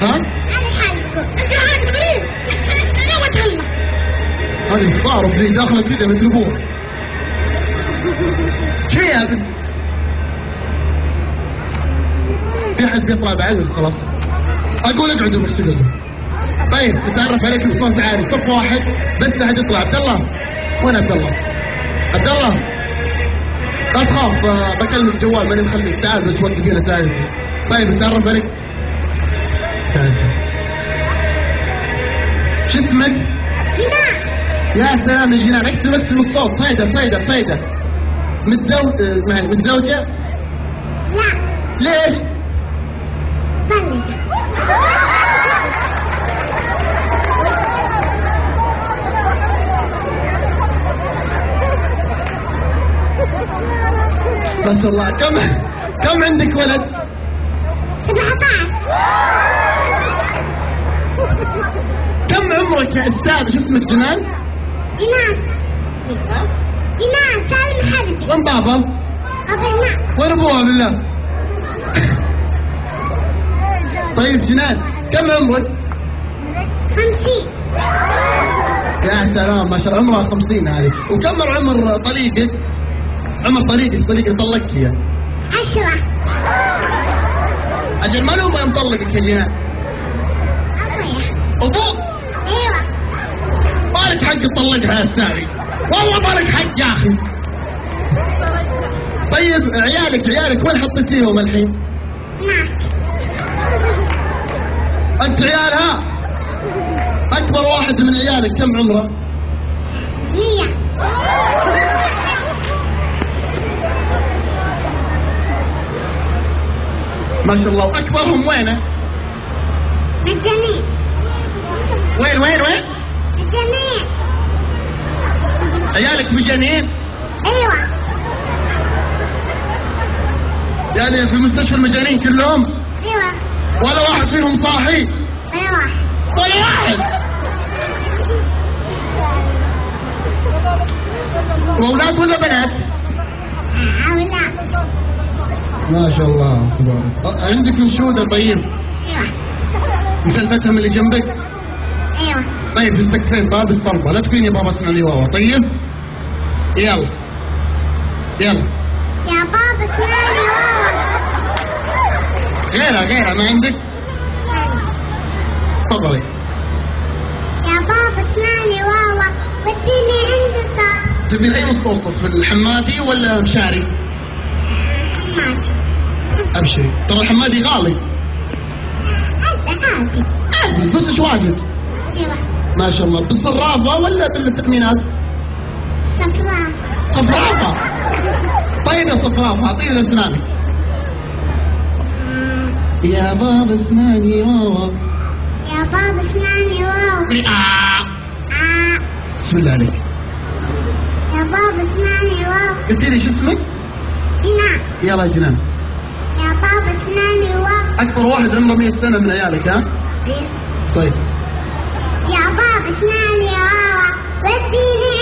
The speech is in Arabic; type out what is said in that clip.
ها؟ هذه الصارف اللي داخله كذا مثل ابوه. شو يا ابن؟ في حد بيطلع بعد خلاص. اقول اقعدوا بس تقعدوا. طيب نتعرف عليكم بصوت عالي، صف واحد بس احد يطلع. عبد الله، وين عبد الله؟ عبد الله لا تخاف، بكلم الجوال ماني مخليك، تعال بس وقف هنا تعال. طيب نتعرف عليك. تعال. شو اسمك؟ جنان. يا سلام يا جنان، اكتب بس الصوت. صيدة. متزوجة؟ لا. ليش؟ مطلقة. ما شاء الله. كم عندك ولد؟ 17. كم عمرك يا استاذ؟ شو اسمك جنان؟ جنان سالم حبيبي. وين بابا؟ أبونا. وين ابوها بالله؟ طيب جنان كم عمرك؟ 50. يا سلام ما شاء الله، عمرها 50 هذه. وكم عمر طليقك؟ عمر طليقك طلقك يا 10. اجل ما له مطلقك يا جنان؟ ابوك؟ ايوه. مالك حق تطلقها يا استاذي، والله مالك حق يا اخي. طيب عيالك وين حطيتيهم الحين؟ هناك. انت عيالها؟ اكبر واحد من عيالك كم عمره؟ 100. ما شاء الله. واكبرهم وينه؟ مجانين. وين؟ مجانين. عيالك مجانين؟ ايوه. يعني في مستشفى المجانين كلهم؟ ايوه. ولا واحد فيهم صاحي؟ ايوه. ولا واحد. واولاد ولا بنات؟ اولاد. ما شاء الله تبارك. عندك انشوده؟ طيب ايوه. مسلفتهم اللي جنبك؟ ايوه. طيب السكتين باب الصربه، لا تقولين يا بابا اسمعني واوا. طيب يلا يا بابا اسمعني واوا. غيرها ما عندك؟ تفضلي. يا بابا اسمعني واوا، وديني عندك. تبين اي مستوصف، في الحمادي ولا مشاري؟ حمادي. ابشري، ترى الحمادي غالي. عادي. بس ايش واجد؟ ايوه. ما شاء الله. بالصرافه ولا بالتأمينات؟ صفرافه. طيب يا صفرافه اعطيني اسنانك. يا بابا اسمعني واوا. يا بابا اسمعني واوا. بسم الله عليك. يا بابا اسمعني واوا. قلت لي شو اسمك؟ جنان. يلا يا جنان. يا بابا اسمعني واوا. اكبر واحد عمره 100 سنه من عيالك ها؟ ايه. طيب. يا بابا اسمعني واوا، وديني